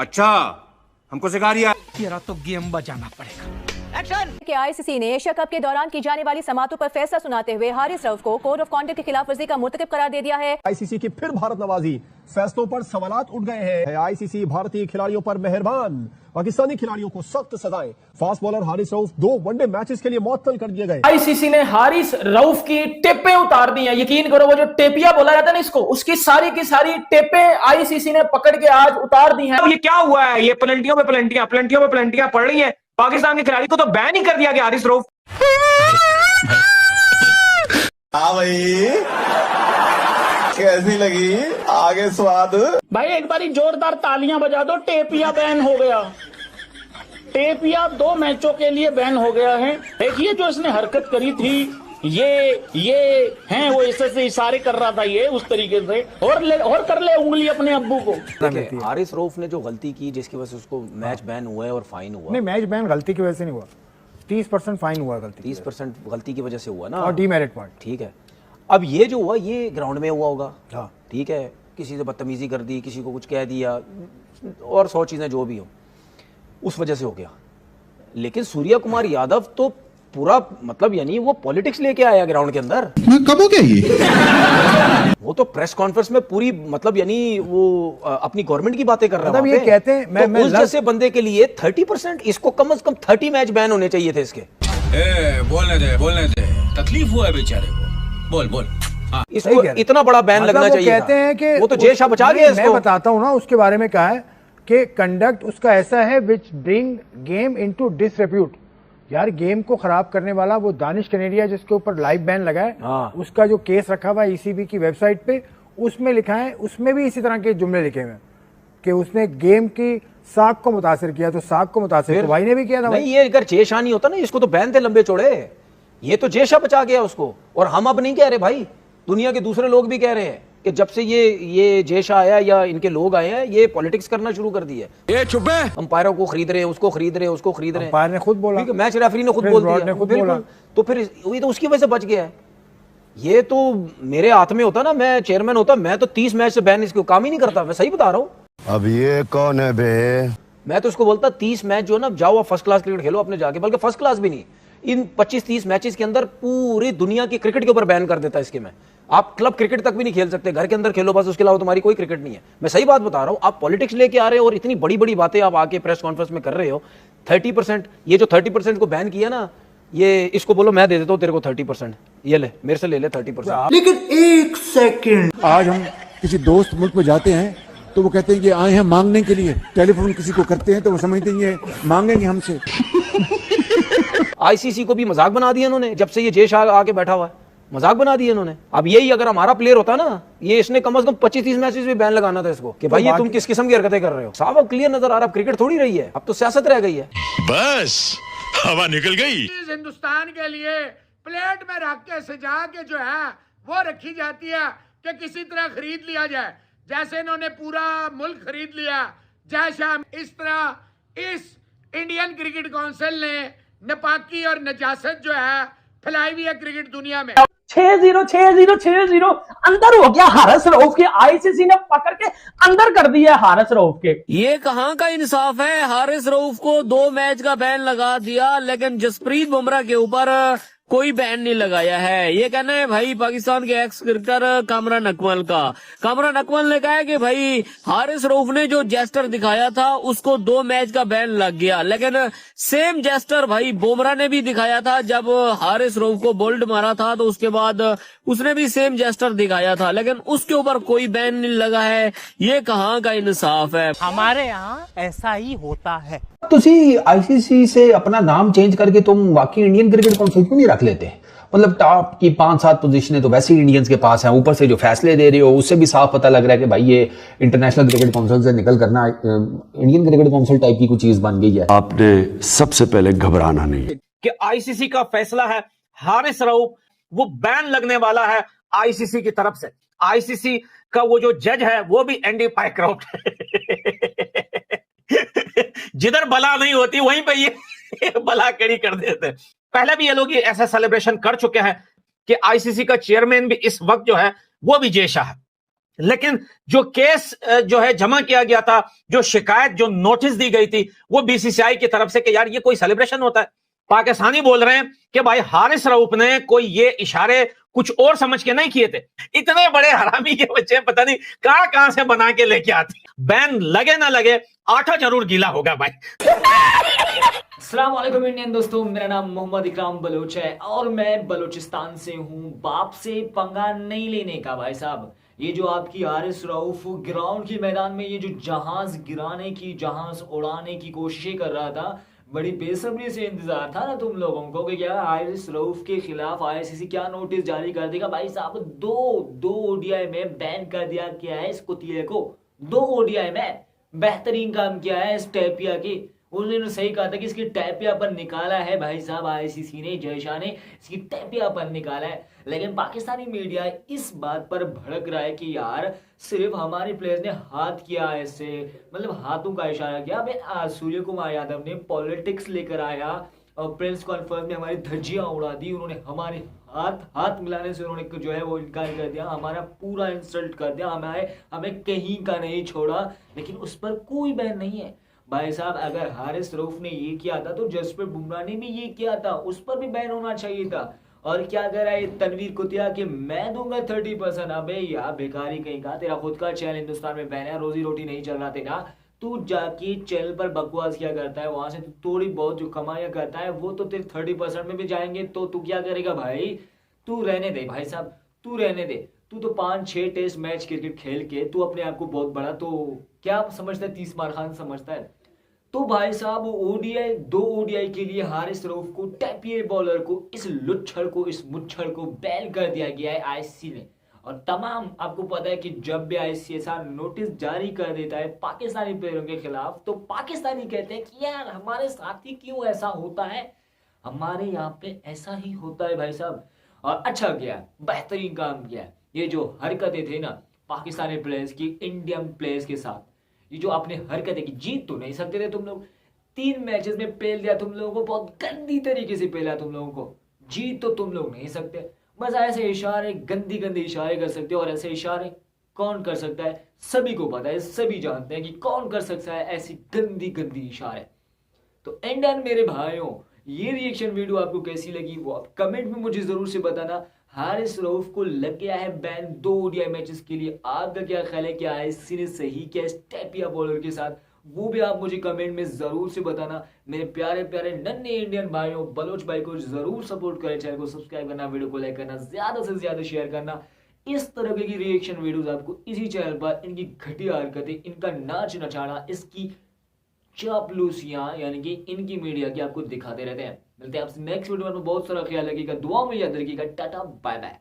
अच्छा, हमको सिखा रिया। तेरा तो गेम बजाना पड़ेगा। कि आईसीसी ने एशिया कप के दौरान की जाने वाली समातों पर फैसला सुनाते हुए हारिस रऊफ को कोड ऑफ कॉन्डक्ट की खिलाफ वर्जी का मुर्तकब करार दे दिया है। आईसीसी की फिर भारत नवाजी, फैसलों पर सवालात उठ गए हैं। आईसीसी भारतीय खिलाड़ियों पर मेहरबान, पाकिस्तानी खिलाड़ियों को सख्त सजाएं। Fast bowler Haris Rauf 2 one day matches के लिए मुअत्तल कर दिए गए। आईसीसी ने हारिस रऊफ की टेपें उतार दी हैं। यकीन करो, वो जो टेपिया बोला जाता है ना इसको, उसकी सारी की सारी टेपें आईसीसी ने पकड़ के आज उतार दी हैं। अब ये क्या हुआ है? ये पेनल्टियों पे पेनल्टियां पड़ रही है। पाकिस्तान के खिलाड़ी को तो बैन ही कर दिया गया हारिस रऊफ। हाँ भाई, कैसी लगी आगे स्वाद? भाई एक बारी जोरदार तालियां बजा दो। टेपिया बैन हो गया। टेपिया 2 मैचों के लिए बैन हो गया है। देखिए जो इसने हरकत करी थी, ये हैं वो ऐसे इशारे कर रहा था ये उस तरीके से, और कर ले उंगली अपने अब्बू को। हारिस रऊफ ने जो गलती की जिसकी वजह से उसको मैच बैन हुआ है और फाइन हुआ। नहीं, मैच बैन गलती की वजह से नहीं हुआ, 30% फाइन हुआ। गलती 30% गलती की वजह से हुआ ना, और डीमेरिट पॉइंट। ठीक है, अब ये जो हुआ ये ग्राउंड में हुआ होगा। हाँ ठीक है, किसी से बदतमीजी कर दी, किसी को कुछ कह दिया और 100 चीजें जो भी हो, उस वजह से हो गया। लेकिन सूर्या कुमार यादव तो पूरा मतलब यानी वो पॉलिटिक्स लेके आया ग्राउंड के अंदर। कब हो गया ये? वो तो प्रेस कॉन्फ्रेंस में पूरी मतलब यानी वो अपनी गवर्नमेंट की बातें कर रहा है। मतलब ये कहते हैं मैं उस जैसे बंदे के लिए 30%, इसको कम से कम 30 मैच बैन होने चाहिए थे इसके। बोलने दे, तकलीफ हुआ है बेचारे को। बोल। इसको इतना बड़ा बैन मतलब लगना चाहिए कहते हैं कि वो तो जय शाह बचा गया इसको। मैं बताता हूँ ना उसके बारे में कहा है कि कंडक्ट उसका ऐसा है विच ब्रिंग गेम इनटू डिसरेप्यूट। यार गेम को खराब करने वाला वो दानिश कनेरिया जिसके ऊपर लाइव बैन लगा है, उसका जो केस रखा हुआ है ईसीबी की वेबसाइट पे, उसमें लिखा है, उसमें भी इसी तरह के जुमले लिखे हुए हैं कि उसने गेम की साख को मुतासिर किया। तो साख को मुतासिर तो भाई ने भी किया था। नहीं, ये अगर जय शाह नहीं होता ना, इसको तो बैन थे लंबे चौड़े। ये तो जय शाह बचा गया उसको। और हम अब नहीं कह रहे भाई, दुनिया के दूसरे लोग भी कह रहे हैं कि जब से ये जय शाह आया या इनके लोग आए हैं, ये पॉलिटिक्स करना शुरू कर दी है। ये चुप है। अंपायरों को खरीद रहे हैं, उसको खरीद रहे हैं, उसको खरीद रहे हैं। अंपायर ने खुद बोला, मैच रेफरी ने खुद बोल दिया, बिल्कुल। तो फिर ये तो उसकी वजह से बच गया है। ये तो मेरे हाथ में होता ना, मैं चेयरमैन होता, मैं तो 30 मैच से बैन इसको काम ही नहीं करता। मैं सही बता रहा हूँ। अब ये कौन है बे? मैं तो इसको बोलता 30 मैच जो ना, जाओ फर्स्ट क्लास क्रिकेट खेलो अपने जाके, बल्कि फर्स्ट क्लास भी नहीं, इन 25-30 मैचेस के अंदर पूरी दुनिया की क्रिकेट के ऊपर बैन कर देता है इसके में। आप क्लब क्रिकेट तक भी नहीं खेल सकते, घर के अंदर खेलो बस, उसके अलावा तुम्हारी कोई क्रिकेट नहीं है। मैं सही बात बता रहा हूं। आप पॉलिटिक्स लेके आ रहे हो और इतनी बड़ी बड़ी बातें आप आके प्रेस कॉन्फ्रेंस में कर रहे हो। 30%, ये जो 30% को बैन किया ना, ये इसको बोलो मैं दे देता हूं तेरे को 30%, ये ले मेरे से ले ले 30%। लेकिन एक सेकंड, आज हम किसी दोस्त मुल्क में जाते हैं तो वो कहते हैं कि आए हैं मांगने के लिए। टेलीफोन किसी को करते हैं तो वो समझते हैं ये मांगेंगे हमसे। आईसीसी को भी मजाक बना दिया इन्होंने, जब से ये जय शाह आके बैठा हुआ है, मजाक बना दिया इन्होंने। अब यही अगर हमारा प्लेयर होता ना, ये इसने कम से कम 25-30 मैचेस में बैन लगाना था इसको कि भाई ये तुम किस किस्म की हरकतें कर रहे हो। साहब अब क्लियर नजर आ रहा है, क्रिकेट थोड़ी रही है, अब तो सियासत रह गई है। बस हवा निकल गई। हिंदुस्तान के लिए प्लेट में रख के सजा के जो है वो रखी जाती है कि किसी तरह खरीद लिया जाए। जैसे इन्होंने पूरा मुल्क खरीद लिया जय शाह, इस तरह इस इंडियन क्रिकेट काउंसिल ने नापाकी और नजासत जो है फैलाई हुई है क्रिकेट दुनिया में। 6-0 अंदर हो गया हारिस रऊफ के। आईसीसी ने पकड़ के अंदर कर दिया हारिस रऊफ के। ये कहां का इंसाफ है? हारिस रऊफ को 2 मैच का बैन लगा दिया, लेकिन जसप्रीत बुमराह के ऊपर कोई बैन नहीं लगाया है। ये कहना है भाई पाकिस्तान के एक्स क्रिकेटर कामरान अकमल का। कामरान अकमल ने कहा है कि भाई हारिस रऊफ ने जो जेस्टर दिखाया था उसको 2 मैच का बैन लग गया, लेकिन सेम जेस्टर भाई बुमराह ने भी दिखाया था जब हारिस रऊफ को बोल्ड मारा था, तो उसके बाद उसने भी सेम जेस्टर दिखाया था, लेकिन उसके ऊपर कोई बैन नहीं लगा है। ये कहाँ का इंसाफ है? हमारे यहाँ ऐसा ही होता है। तुसी आईसीसी से अपना नाम चेंज करके तुम बाकी इंडियन क्रिकेट काउंसिल क्यों नहीं रख लेते? मतलब टॉप की 5-7 पोजीशनें तो वैसे ही इंडियंस के पास हैं, ऊपर से जो फैसले दे रहे हो उससे भी साफ पता लग रहा है कि भाई ये इंटरनेशनल क्रिकेट काउंसिल से निकल करना इंडियन क्रिकेट काउंसिल टाइप की कोई चीज बन गई है। आपने सबसे पहले घबराना नहीं कि आईसीसी का फैसला है, हारिस रऊफ वो बैन लगने वाला है आईसीसी की तरफ से। आईसीसी का वो जो जज है वो भी एंडी पाइक्रॉफ्ट है। जिधर बला नहीं होती वहीं पे ये बला कड़ी कर देते। पहले भी ये लोग ऐसा सेलिब्रेशन कर चुके हैं कि आईसीसी का चेयरमैन भी इस वक्त जो है वो भी जय शाह है। लेकिन जो केस जो है जमा किया गया था, जो शिकायत, जो नोटिस दी गई थी, वो बीसीसीआई की तरफ से कि यार ये कोई सेलिब्रेशन होता है। पाकिस्तानी बोल रहे हैं कि भाई हारिस रऊफ ने कोई ये इशारे कुछ और समझ के नहीं किए थे। इतने बड़े हरामी के बच्चे पता नहीं कहां से बना के लेके आते। बैन लगे ना लगे, आटा जरूर गीला होगा भाई। अस्सलाम वालेकुम इंडियन दोस्तों, मेरा नाम मोहम्मद इकराम बलोच है और मैं बलोचिस्तान से हूँ। बाप से पंगा नहीं लेने का भाई साहब। ये जो आपकी हारिस रऊफ ग्राउंड के मैदान में ये जो जहाज गिराने की, जहाज उड़ाने की कोशिशें कर रहा था, बड़ी बेसब्री से इंतजार था ना तुम लोगों को कि क्या हारिस रऊफ के खिलाफ आईसीसी क्या नोटिस जारी कर देगा। भाई साहब दो ओडीआई में बैन कर दिया गया है इस कुतिये को। 2 ओडीआई में बेहतरीन काम किया है इस टैपिया की। उन्होंने सही कहा था कि इसकी टैपिया पर निकाला है भाई साहब आईसीसी ने, जय शाह ने इसकी टैपिया पर निकाला है। लेकिन पाकिस्तानी मीडिया इस बात पर भड़क रहा है कि यार सिर्फ हमारे प्लेयर्स ने हाथ किया ऐसे, मतलब हाथों का इशारा किया। सूर्य कुमार यादव ने पॉलिटिक्स लेकर आया और प्रेस कॉन्फ्रेंस में हमारी धज्जियां उड़ा दी। उन्होंने हमारे हाथ मिलाने से उन्होंने जो है वो इनकार कर दिया, हमारा पूरा इंसल्ट कर दिया, हमें कहीं का नहीं छोड़ा। लेकिन उस पर कोई बैन नहीं है भाई साहब। अगर हारिस रऊफ ने ये किया था तो जसप्रीत बुमराह ने भी ये किया था, उस पर भी बैन होना चाहिए था। और क्या कह रहा है तनवीर कुतिया कि मैं दूंगा 30%। अबे यार भिखारी कहीं का, तेरा खुद का चैनल हिंदुस्तान में बैन है, रोजी रोटी नहीं चल रहा तेरा। तू जाके चैनल पर बकवास किया करता है, वहां से तू थोड़ी बहुत जो कमाइया करता है वो तो तेरे 30% में भी जाएंगे। तो तू क्या करेगा भाई? तू रहने दे भाई साहब, तू रहने दे। तू तो 5-6 टेस्ट मैच क्रिकेट खेल के तू अपने आप को बहुत बड़ा तो क्या समझता है, 30 मार खान समझता है। तो भाई साहब ओडीआई 2 ओडीआई के लिए हारिस रऊफ को, टैपिये बॉलर को, इस लुच्छड़ को, इस मुच्छड़ को बैन कर दिया गया है आईसीसी ने। और तमाम आपको पता है कि जब भी आईसीसी ऐसा नोटिस जारी कर देता है पाकिस्तानी प्लेयरों के खिलाफ तो पाकिस्तानी कहते हैं कि यार हमारे साथ ही क्यों ऐसा होता है, हमारे यहाँ पे ऐसा ही होता है भाई साहब। और अच्छा किया, बेहतरीन काम किया। ये जो हरकतें थे ना पाकिस्तानी प्लेयर्स की इंडियन प्लेयर्स के साथ, ये जो आपने हरकतें की, जीत तो नहीं सकते थे तुम लोग। 3 मैचेस में पेल दिया तुम लोगों को, बहुत गंदी तरीके से पेला तुम लोगों को। जीत तो तुम लोग नहीं सकते, बस ऐसे इशारे, गंदी गंदी इशारे कर सकते हो। और ऐसे इशारे कौन कर सकता है? सभी को पता है, सभी जानते हैं कि कौन कर सकता है ऐसी गंदी गंदी इशारे। तो इंडियन मेरे भाइयों, ये रिएक्शन वीडियो आपको कैसी लगी वो आप कमेंट में मुझे जरूर से बताना। हारिस रऊफ को लग गया है बैन 2 ओडीआई मैचेस के लिए। आपका क्या ख्याल है कि आईसीसी ने सही किया इस टैपिया बॉलर के साथ? वो भी आप मुझे कमेंट में जरूर से बताना। मेरे प्यारे प्यारे नन्हे इंडियन भाइयों, बलोच भाई को जरूर सपोर्ट करें, चैनल को सब्सक्राइब करना, वीडियो को लाइक करना, ज्यादा से ज्यादा शेयर करना। इस तरह की रिएक्शन वीडियोस आपको इसी चैनल पर, इनकी घटिया हरकतें, इनका नाच नचाना, इसकी चापलूसियां यानी कि इनकी मीडिया की आपको दिखाते रहते हैं। मिलते हैं आपसे नेक्स्ट वीडियो में। बहुत सारा ख्याल रखिएगा, दुआ में याद रखिएगा। Tata bye bye.